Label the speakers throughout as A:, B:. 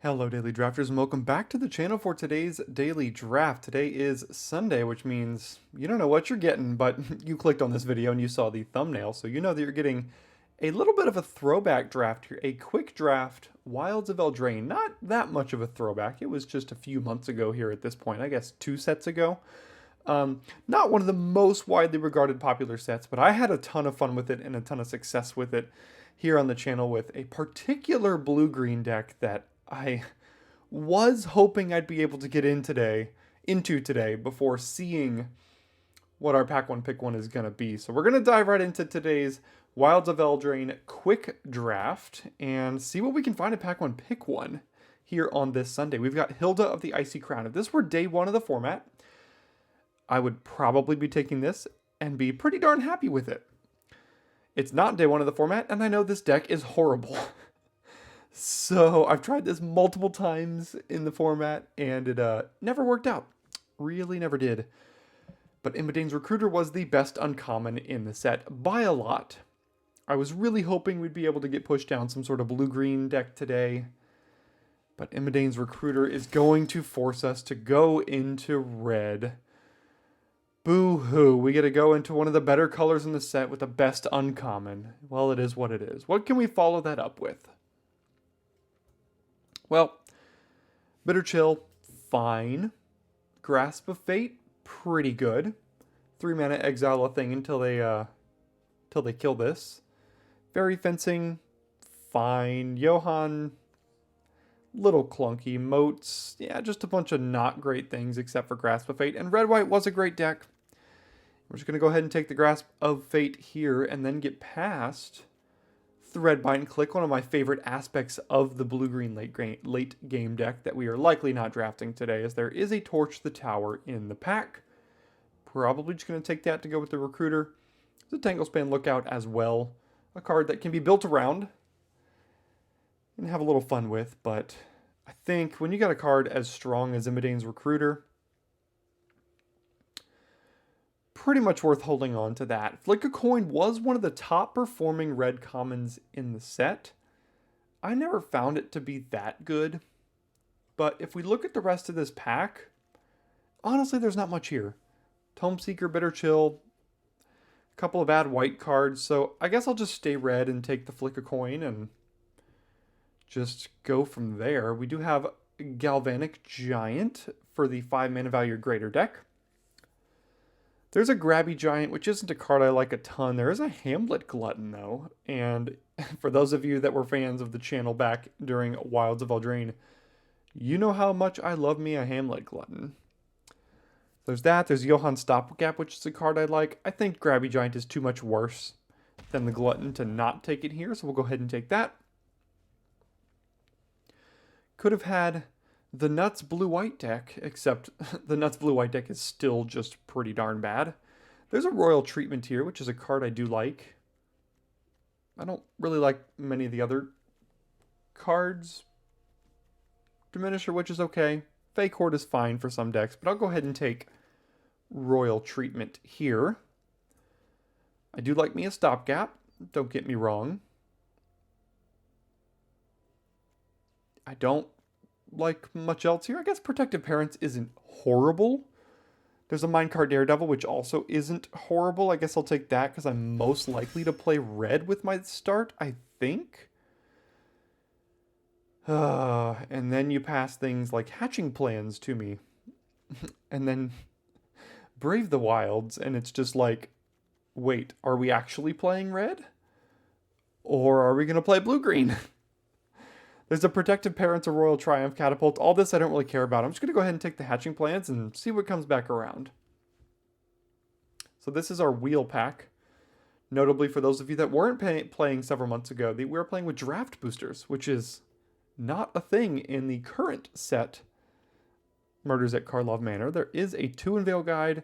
A: Hello Daily Drafters and welcome back to the channel for today's Daily Draft. Today is Sunday, which means you don't know what you're getting, but you clicked on this video and you saw the thumbnail, so you know that you're getting a little bit of a throwback draft here. A quick draft, Wilds of Eldraine. Not that much of a throwback. It was just a few months ago here at this point, I guess 2 sets ago. Not one of the most widely regarded popular sets, but I had a ton of fun with it and a ton of success with it here on the channel with a particular blue-green deck that I was hoping I'd be able to get into today before seeing what our pack one pick one is going to be. So we're going to dive right into today's Wilds of Eldraine quick draft and see what we can find at pack one pick one here on this Sunday. We've got Hilda of the Icy Crown. If this were day one of the format, I would probably be taking this and be pretty darn happy with it. It's not day one of the format, and I know this deck is horrible. So I've tried this multiple times in the format, and it never worked out. Really never did. But Eldraine's Recruiter was the best uncommon in the set by a lot. I was really hoping we'd be able to get pushed down some sort of blue-green deck today. But Eldraine's Recruiter is going to force us to go into red. Boo-hoo, we get to go into one of the better colors in the set with the best uncommon. Well, it is what it is. What can we follow that up with? Well, Bitter Chill, fine. Grasp of Fate, pretty good. 3 mana exile a thing until they kill this. Fairy Fencing, fine. Johann, little clunky. Moats, yeah, just a bunch of not great things except for Grasp of Fate. And Red-White was a great deck. We're just going to go ahead and take the Grasp of Fate here and then get past Threadbite and click, one of my favorite aspects of the blue-green late game deck that we are likely not drafting today, as there is a Torch the Tower in the pack. Probably just going to take that to go with the Recruiter. There's a Tanglespan Lookout as well, a card that can be built around and have a little fun with, but I think when you got a card as strong as Eldraine's Recruiter, pretty much worth holding on to that. Flick a Coin was one of the top performing red commons in the set. I never found it to be that good, but if we look at the rest of this pack, honestly there's not much here. Tome Seeker, Bitter Chill, a couple of bad white cards, so I guess I'll just stay red and take the Flick a Coin and just go from there. We do have Galvanic Giant for the 5 mana value or greater deck. There's a Grabby Giant, which isn't a card I like a ton. There is a Hamlet Glutton, though. And for those of you that were fans of the channel back during Wilds of Eldraine, you know how much I love me a Hamlet Glutton. There's that. There's Johann Stopgap, which is a card I like. I think Grabby Giant is too much worse than the Glutton to not take it here, so we'll go ahead and take that. Could have had the Nuts Blue-White deck, except the Nuts Blue-White deck is still just pretty darn bad. There's a Royal Treatment here, which is a card I do like. I don't really like many of the other cards. Diminisher, which is okay. Fake Horde is fine for some decks, but I'll go ahead and take Royal Treatment here. I do like me a Stopgap, don't get me wrong. I don't like much else here. I guess Protective Parents isn't horrible. There's a Minecart Daredevil, which also isn't horrible. I guess I'll take that because I'm most likely to play red with my start, I think. And then you pass things like Hatching Plans to me. And then Brave the Wilds, and it's just like, wait, are we actually playing red? Or are we going to play blue-green? There's a Protective Parents, a Royal Triumph, Catapult. All this I don't really care about. I'm just going to go ahead and take the Hatching Plans and see what comes back around. So this is our wheel pack. Notably, for those of you that weren't playing several months ago, we were playing with draft boosters, which is not a thing in the current set, Murders at Karlov Manor. There is a 2-in-Veil guide.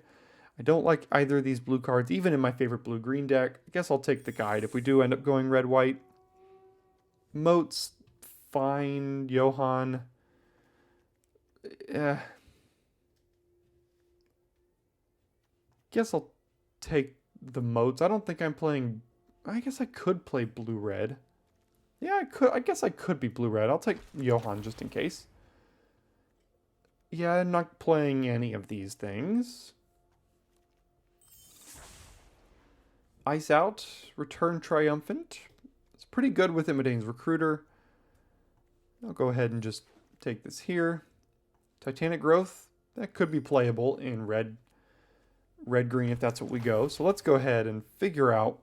A: I don't like either of these blue cards, even in my favorite blue-green deck. I guess I'll take the guide if we do end up going red-white. Moats, fine. Johann, guess I'll take the moats. I don't think I'm playing, I guess I could play blue-red. Yeah, I could. I guess I could be blue-red. I'll take Johan just in case. Yeah, I'm not playing any of these things. Ice out. Return Triumphant. It's pretty good with Imidane's Recruiter. I'll go ahead and just take this here. Titanic Growth. That could be playable in red-green if that's what we go. So let's go ahead and figure out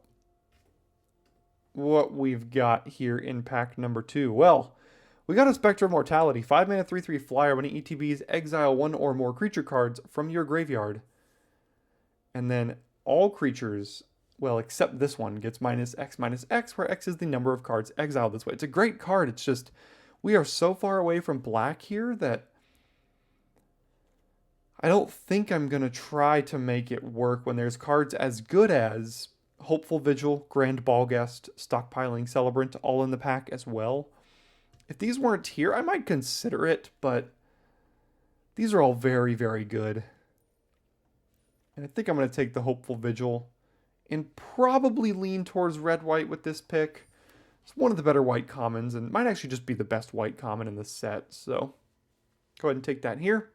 A: what we've got here in pack number 2. Well, we got a Spectre of Mortality. 5 mana, 3/3 flyer. When it ETBs, exile 1 or more creature cards from your graveyard. And then all creatures, well, except this one, gets -X, where X is the number of cards exiled this way. It's a great card. It's just, we are so far away from black here that I don't think I'm going to try to make it work when there's cards as good as Hopeful Vigil, Grand Ballguest, Stockpiling Celebrant, all in the pack as well. If these weren't here, I might consider it, but these are all very, very good. And I think I'm going to take the Hopeful Vigil and probably lean towards red-white with this pick. It's one of the better white commons, and might actually just be the best white common in the set, so go ahead and take that here.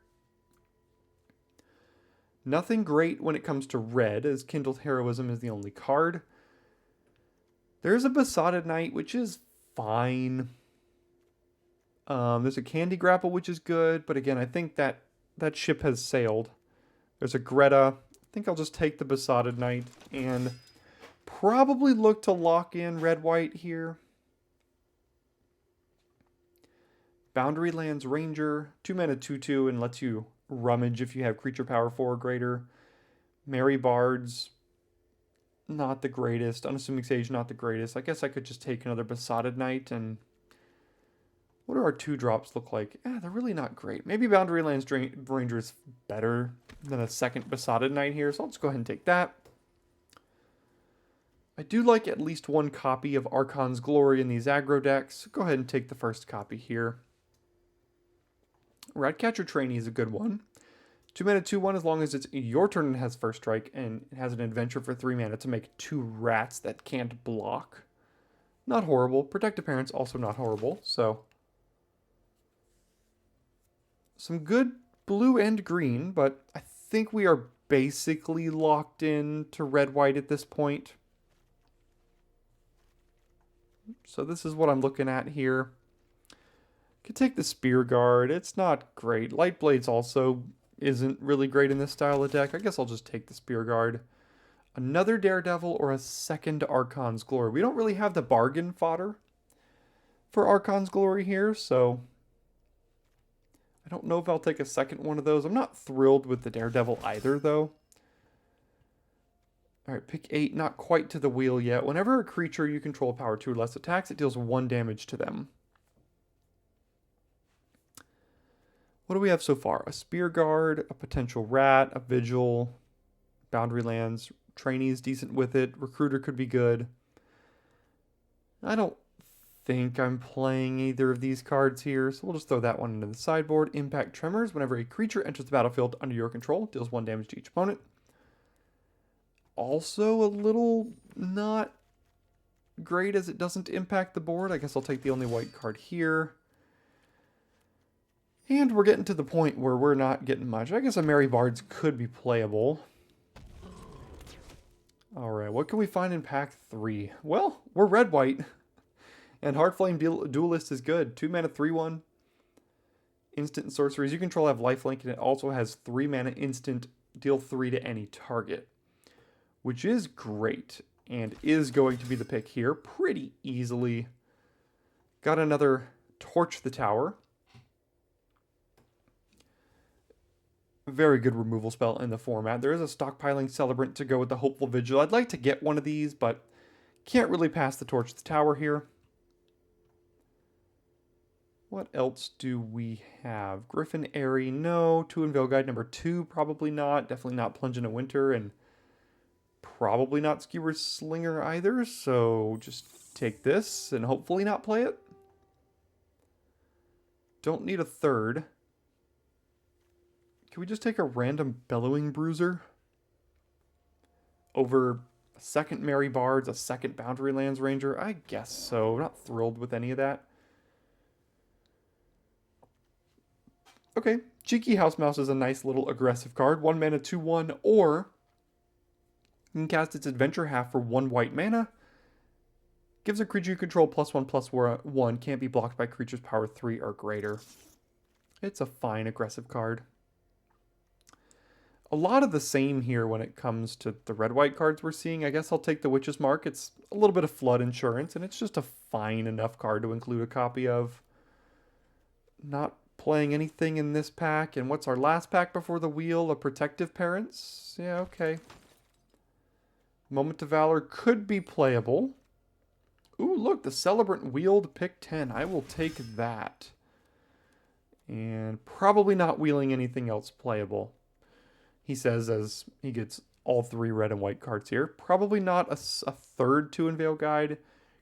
A: Nothing great when it comes to red, as Kindled Heroism is the only card. There's a Besotted Knight, which is fine. There's a Candy Grapple, which is good, but again, I think that ship has sailed. There's a Greta. I think I'll just take the Besotted Knight and probably look to lock in red-white here. Boundary Lands Ranger, 2 mana 2/2 and lets you rummage if you have creature power 4 or greater. Merry Bards, not the greatest. Unassuming Sage, not the greatest. I guess I could just take another Besotted Knight. And what do our 2-drops look like? They're really not great. Maybe Boundary Lands Ranger is better than a second Besotted Knight here, so I'll just go ahead and take that. I do like at least one copy of Archon's Glory in these aggro decks. Go ahead and take the first copy here. Ratcatcher Trainee is a good one. 2 mana 2/1 as long as it's your turn and has first strike, and it has an adventure for 3 mana to make 2 rats that can't block. Not horrible. Protective Parents also not horrible. So some good blue and green, but I think we are basically locked in to red-white at this point. So this is what I'm looking at here. Could take the Spear Guard. It's not great. Light Blades also isn't really great in this style of deck. I guess I'll just take the Spear Guard. Another Daredevil or a second Archon's Glory. We don't really have the bargain fodder for Archon's Glory here, so I don't know if I'll take a second one of those. I'm not thrilled with the Daredevil either, though. Alright, pick 8. Not quite to the wheel yet. Whenever a creature you control power 2 or less attacks, it deals 1 damage to them. What do we have so far? A Spear Guard, a potential Rat, a Vigil, Boundary Lands. Trainee's decent with it. Recruiter could be good. I don't think I'm playing either of these cards here, so we'll just throw that one into the sideboard. Impact Tremors. Whenever a creature enters the battlefield under your control, deals 1 damage to each opponent. Also a little not great as it doesn't impact the board. I guess I'll take the only white card here. And we're getting to the point where we're not getting much. I guess a Merry Bards could be playable. Alright, what can we find in pack 3? Well, we're red-white. And Heartflame Duelist is good. 2 mana 3/1. Instant and sorceries. You control have lifelink, and it also has 3 mana instant. Deal 3 to any target. Which is great. And is going to be the pick here pretty easily. Got another Torch the Tower. Very good removal spell in the format. There is a Stockpiling Celebrant to go with the Hopeful Vigil. I'd like to get one of these, but can't really pass the Torch to the Tower here. What else do we have? Griffin Airy, no. 2 and Veil Guide number 2, probably not. Definitely not Plunge into Winter, and probably not Skewer Slinger either. So just take this and hopefully not play it. Don't need a third. Can we just take a random Bellowing Bruiser over A second Mary Bards, a second Boundary Lands Ranger. I guess so. Not thrilled with any of that. Okay, Cheeky House Mouse is a nice little aggressive card. 1 mana, 2/1, or you can cast its Adventure Half for 1 white mana. Gives a creature you control +1/+1. Can't be blocked by creatures power 3 or greater. It's a fine aggressive card. A lot of the same here when it comes to the red-white cards we're seeing. I guess I'll take the Witch's Mark. It's a little bit of flood insurance, and it's just a fine enough card to include a copy of. Not playing anything in this pack. And what's our last pack before the wheel? A Protective Parents? Yeah, okay. Moment of Valor could be playable. Ooh, look, the Celebrant wheeled pick 10. I will take that. And probably not wheeling anything else playable. He says as he gets all 3 red and white cards here. Probably not a third 2 Unveil Guide.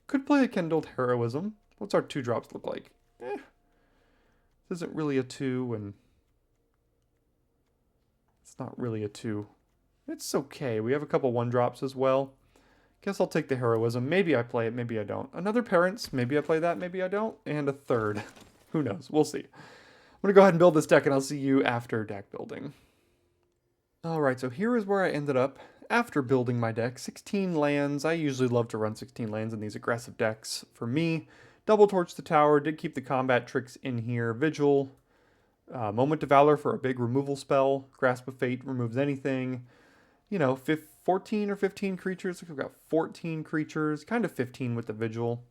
A: Could play a Kindled Heroism. What's our 2-drops look like? This isn't really a 2, and it's not really a 2. It's okay. We have a couple 1-drops as well. Guess I'll take the Heroism. Maybe I play it, maybe I don't. Another Parents. Maybe I play that, maybe I don't. And a third. Who knows? We'll see. I'm going to go ahead and build this deck, and I'll see you after deck building. Alright, so here is where I ended up after building my deck. 16 lands. I usually love to run 16 lands in these aggressive decks. For me, Double Torch the Tower. Did keep the combat tricks in here. Vigil. Moment of Valor for a big removal spell. Grasp of Fate removes anything. You know, 14 or 15 creatures. We've got 14 creatures. Kind of 15 with the Vigil.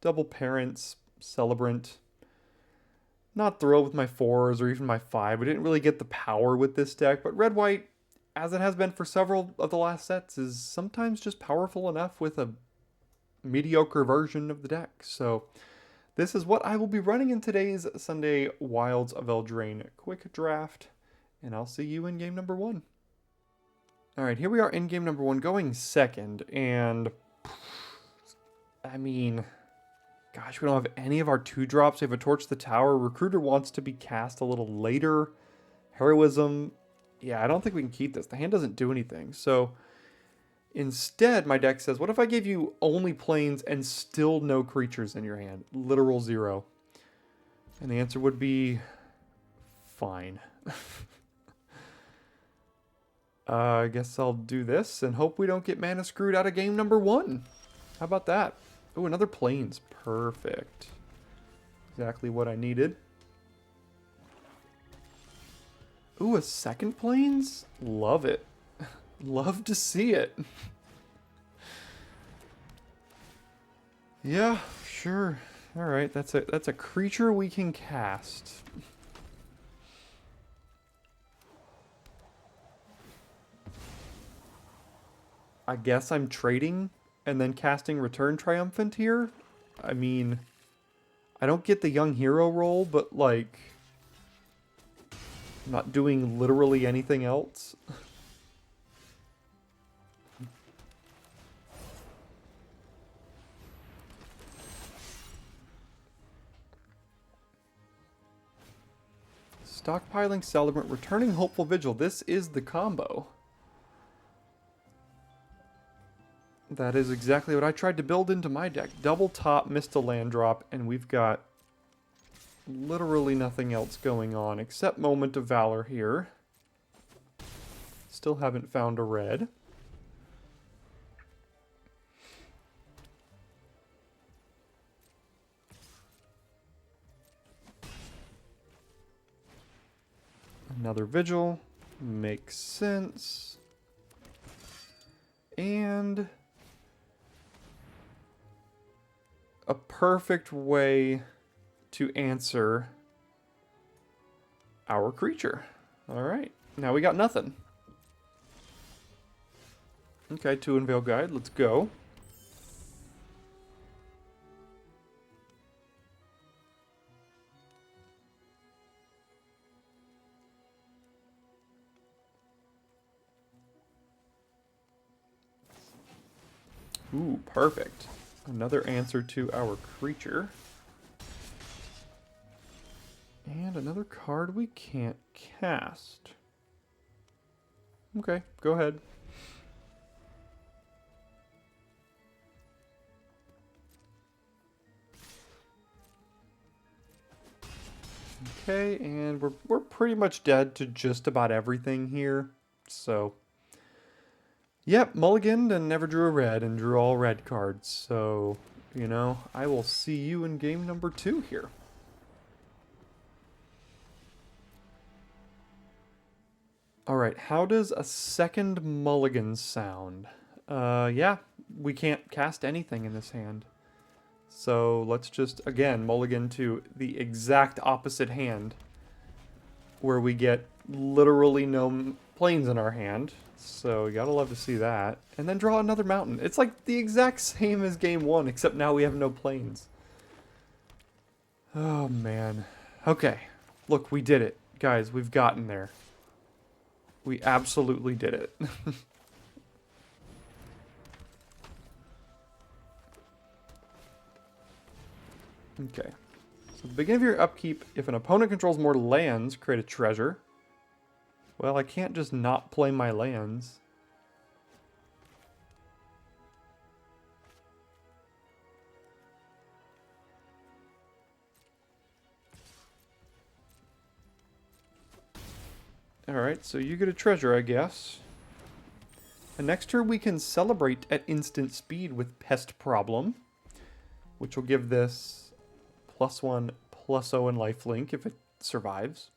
A: Double Parents. Celebrant. Not thrilled with my 4s or even my 5. We didn't really get the power with this deck, but red-white, as it has been for several of the last sets, is sometimes just powerful enough with a mediocre version of the deck. So this is what I will be running in today's Sunday Wilds of Eldraine quick draft, and I'll see you in game number 1. Alright, here we are in game number 1, going second, and I mean, gosh, we don't have any of our 2-drops. We have a Torch the Tower. Recruiter wants to be cast a little later. Heroism. Yeah, I don't think we can keep this. The hand doesn't do anything. So instead, my deck says, what if I gave you only planes and still no creatures in your hand? Literal 0. And the answer would be fine. I guess I'll do this and hope we don't get mana screwed out of game number 1. How about that? Oh, another planes. Perfect. Exactly what I needed. Ooh, a second planes? Love it. Love to see it. Yeah, sure. All right, that's a creature we can cast. I guess I'm trading and then casting Return Triumphant here. I mean, I don't get the young hero role, but like, I'm not doing literally anything else. Stockpiling Celebrant, returning Hopeful Vigil. This is the combo. That is exactly what I tried to build into my deck. Double top, missed a land drop, and we've got literally nothing else going on except Moment of Valor here. Still haven't found a red. Another Vigil. Makes sense. And a perfect way to answer our creature. All right, now we got nothing. Okay, 2 Unveil Guide, let's go. Ooh, perfect. Another answer to our creature. And another card we can't cast. Okay, go ahead. Okay, and we're pretty much dead to just about everything here. So, yep, mulliganed and never drew a red and drew all red cards. So, you know, I will see you in game number 2 here. Alright, how does a second mulligan sound? Yeah, we can't cast anything in this hand. So let's just, again, mulligan to the exact opposite hand, where we get literally no planes in our hand. So you gotta love to see that. And then draw another mountain. It's like the exact same as game 1, except now we have no planes. Oh, man. Okay. Look, we did it. Guys, we've gotten there. We absolutely did it. Okay. So at the beginning of your upkeep, if an opponent controls more lands, create a treasure. Well, I can't just not play my lands. Alright, so you get a treasure, I guess. And next turn we can celebrate at instant speed with Pest Problem, which will give this +1/+0 in lifelink if it survives.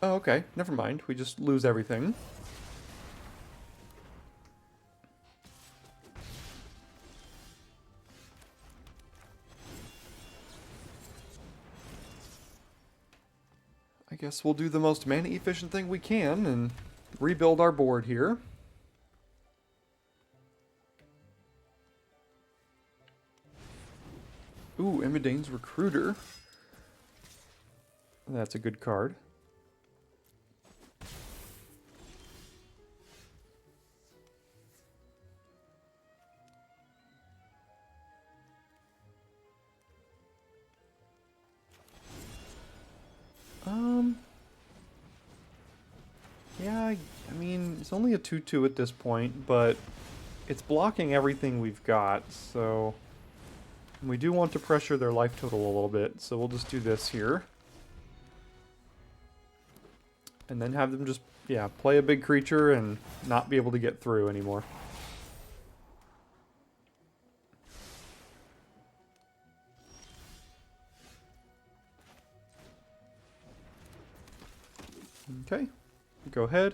A: Oh, okay. Never mind. We just lose everything. I guess we'll do the most mana efficient thing we can and rebuild our board here. Ooh, Emidane's Recruiter. That's a good card. Yeah, I mean, it's only a 2/2 at this point, but it's blocking everything we've got, so we do want to pressure their life total a little bit, so we'll just do this here. And then have them just, yeah, play a big creature and not be able to get through anymore. Okay, go ahead.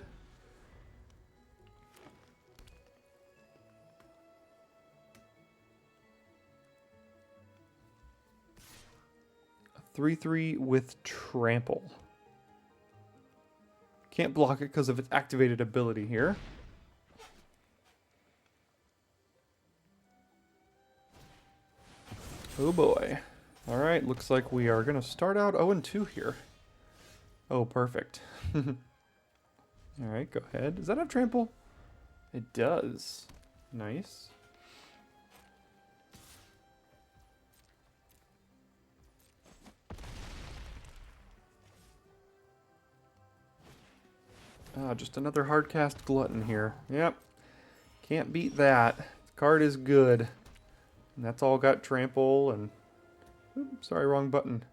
A: A 3/3 with Trample. Can't block it because of its activated ability here. Oh boy. Alright, looks like we are going to start out 0-2 here. Oh, perfect. Alright, go ahead. Does that have Trample? It does. Nice. Ah, just another hardcast glutton here. Yep. Can't beat that. The card is good. And that's all got Trample and... Oops, sorry, wrong button.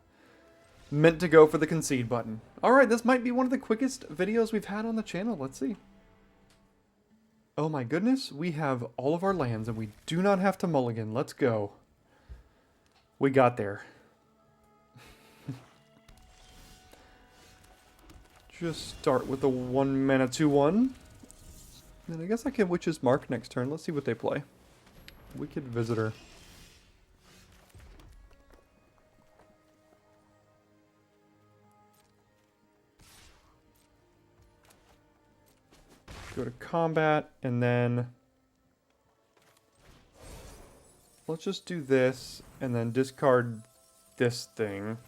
A: Meant to go for the concede button. Alright, this might be one of the quickest videos we've had on the channel. Let's see. Oh my goodness, we have all of our lands and we do not have to mulligan. Let's go. We got there. Just start with a 1-mana 2/1. And I guess I can Witch's Mark next turn. Let's see what they play. Wicked Visitor. Go to combat, and then let's just do this, and then discard this thing.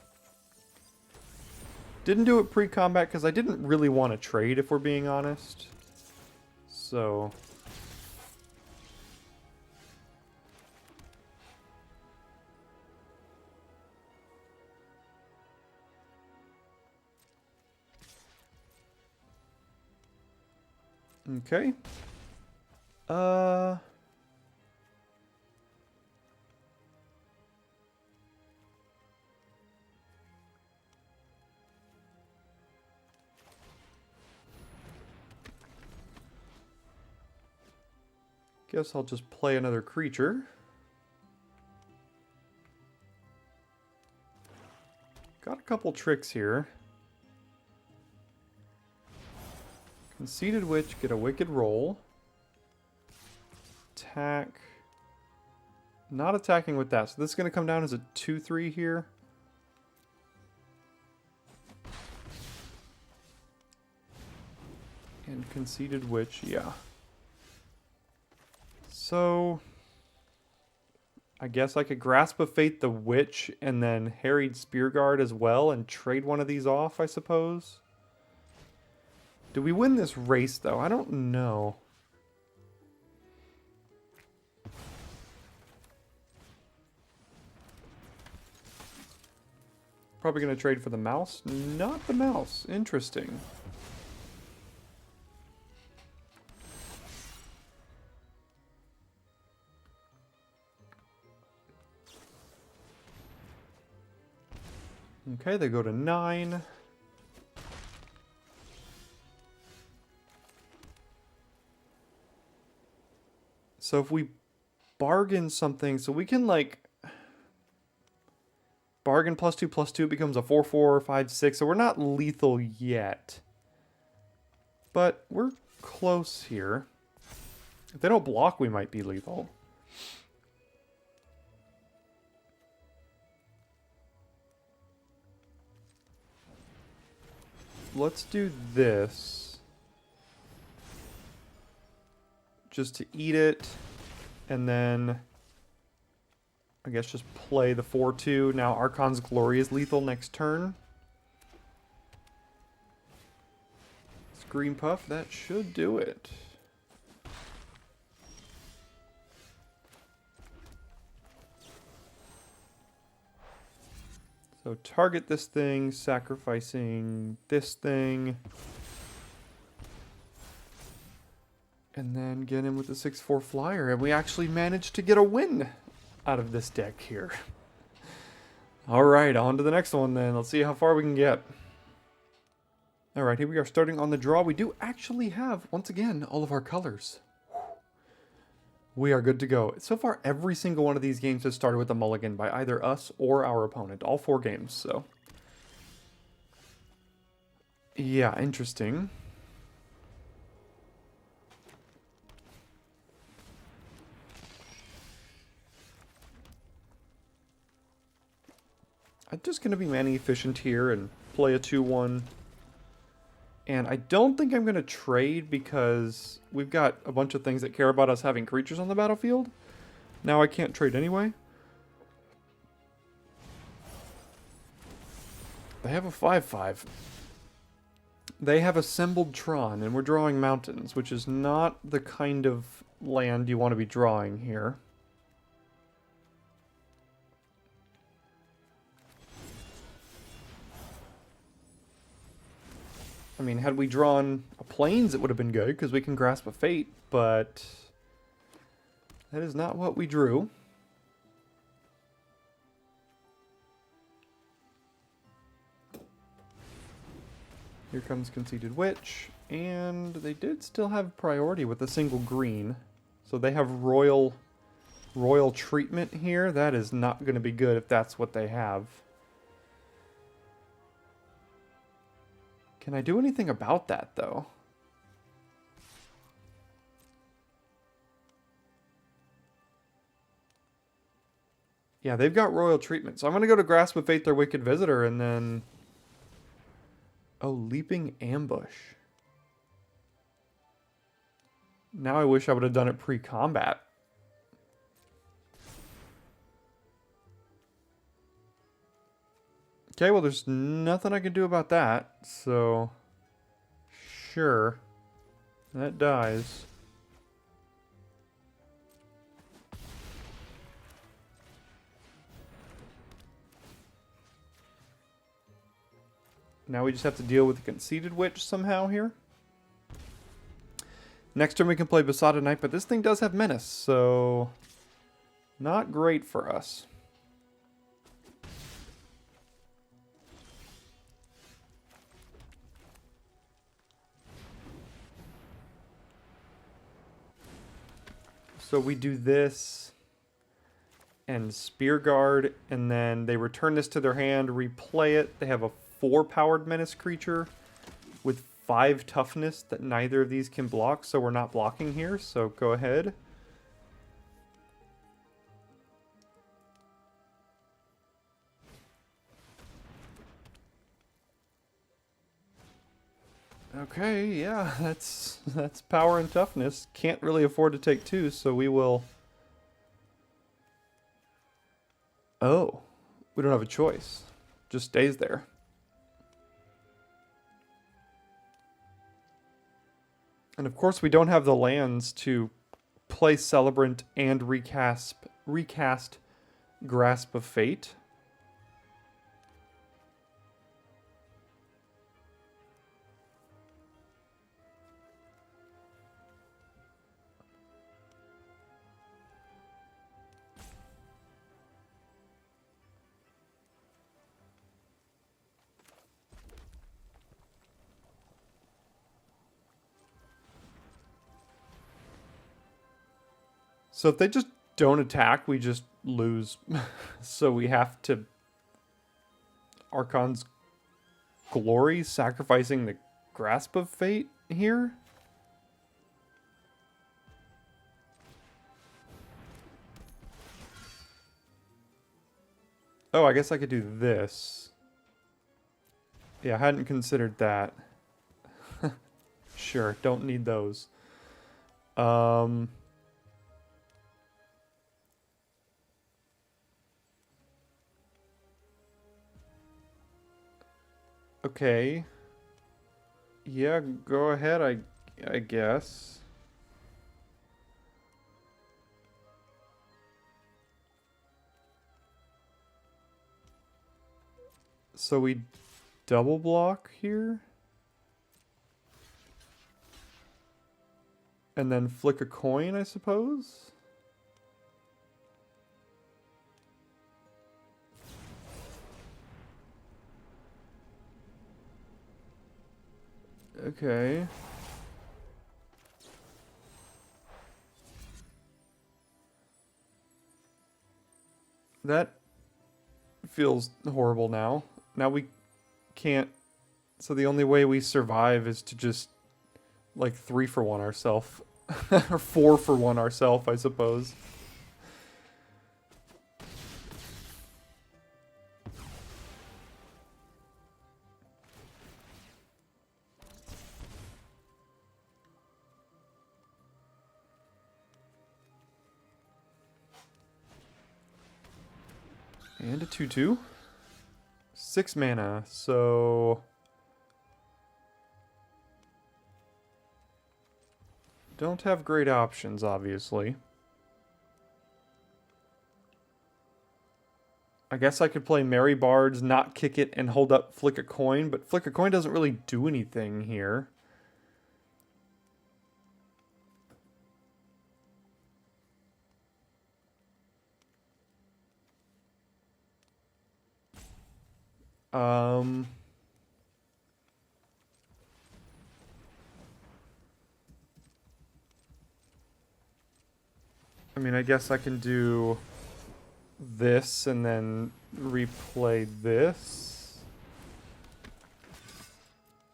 A: Didn't do it pre-combat because I didn't really want to trade, if we're being honest. So... Okay. Uh... Guess I'll just play another creature. Got a couple tricks here. Conceited Witch, get a Wicked roll. Attack. Not attacking with that. So this is going to come down as a 2/3 here. And Conceited Witch, yeah. So I guess I could Grasp of Fate the Witch and then Harried Spearguard as well and trade one of these off, I suppose. Do we win this race, though? I don't know. Probably going to trade for the mouse. Not the mouse. Interesting. Okay, they go to 9. So if we bargain something, so we can like bargain +2/+2 becomes a 4/4, 5/6. So we're not lethal yet, but we're close here. If they don't block, we might be lethal. Let's do this. Just to eat it. And then I guess just play the 4/2. Now Archon's Glory is lethal next turn. Scream Puff, that should do it. So target this thing, sacrificing this thing. And then get in with the 6/4 flyer. And we actually managed to get a win out of this deck here. Alright, on to the next one then. Let's see how far we can get. Alright, here we are starting on the draw. We do actually have, once again, all of our colors. We are good to go. So far, every single one of these games has started with a mulligan by either us or our opponent. All 4 games, so. Yeah, interesting. I'm just going to be mana efficient here and play a 2/1. And I don't think I'm going to trade because we've got a bunch of things that care about us having creatures on the battlefield. Now I can't trade anyway. They have a 5/5. They have Assembled Tron, and we're drawing mountains, which is not the kind of land you want to be drawing here. I mean, had we drawn a Plains, it would have been good, because we can Grasp a Fate, but that is not what we drew. Here comes Conceited Witch, and they did still have priority with a single green. So they have royal treatment here. That is not going to be good if that's what they have. Can I do anything about that, though? Yeah, they've got royal treatment. So I'm going to go to Grasp of Fate, their Wicked Visitor, and then... Oh, Leaping Ambush. Now I wish I would have done it pre-combat. Okay, well, there's nothing I can do about that, so... Sure. That dies. Now we just have to deal with the Conceited Witch somehow here. Next turn we can play Besotted Knight, but this thing does have Menace, so not great for us. So we do this and Spear Guard, and then they return this to their hand, replay it. They have a 4-powered Menace creature with 5 toughness that neither of these can block, so we're not blocking here, so go ahead. Okay, yeah, that's power and toughness. Can't really afford to take 2, so we will... Oh, we don't have a choice. Just stays there. And of course we don't have the lands to play Celebrant and recast Grasp of Fate. So if they just don't attack, we just lose. So we have to... Archon's Glory, sacrificing the Grasp of Fate here? Oh, I guess I could do this. Yeah, I hadn't considered that. Sure, don't need those. Okay. Yeah, go ahead, I guess. So we double block here? And then flick a coin, I suppose? Okay. That feels horrible now. Now we can't... So the only way we survive is to just, like, 3-for-1 ourselves. Or 4-for-1 ourselves, I suppose. And a 2/2. 6 mana, so... Don't have great options, obviously. I guess I could play Merry Bards, not kick it, and hold up Flick a Coin, but Flick a Coin doesn't really do anything here. I mean, I guess I can do this and then replay this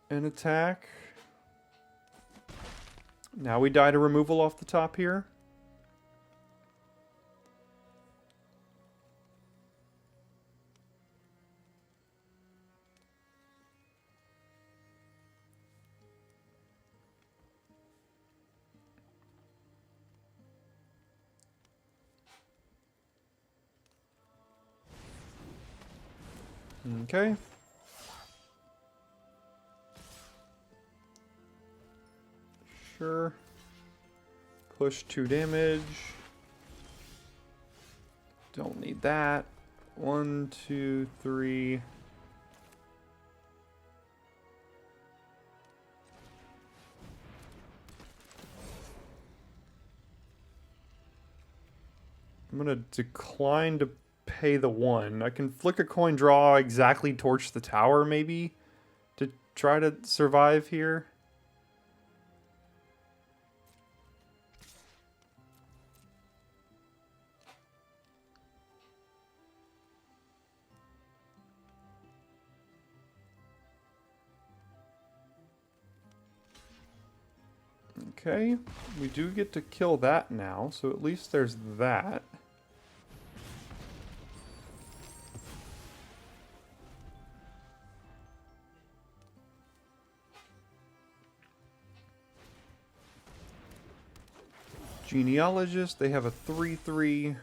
A: and attack. Now we die to removal off the top here. Okay. Sure. Push 2 damage. Don't need that. 1, 2, 3. I'm going to decline to pay the 1. I can flick a coin, draw, exactly torch the tower maybe to try to survive here. Okay, we do get to kill that now, so at least there's that. Genealogist, they have a 3/3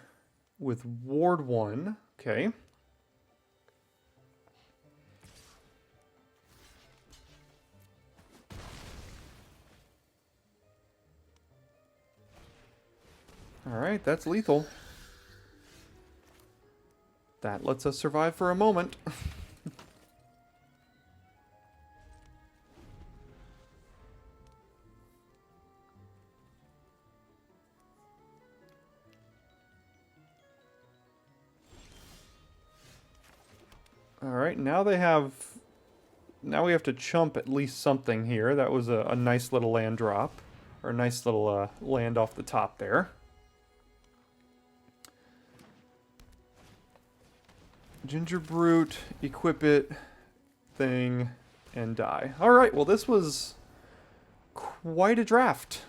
A: with Ward 1. Okay. Alright, that's lethal. That lets us survive for a moment. Alright, now they have... Now we have to chump at least something here. That was a nice little land drop. Or a nice little land off the top there. Ginger Brute, equip it, thing, and die. Alright, well this was quite a draft.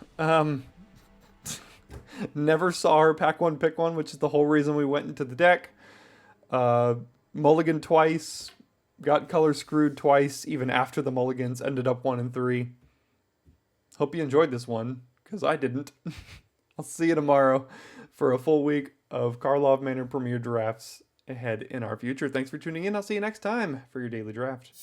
A: Never saw her pack 1, pick 1, which is the whole reason we went into the deck. Mulligan twice, got color screwed twice, even after the mulligans, ended up 1 and 3. Hope you enjoyed this one, because I didn't. I'll see you tomorrow for a full week of Karlov Manor Premier drafts ahead in our future. Thanks for tuning in. I'll see you next time for your daily draft.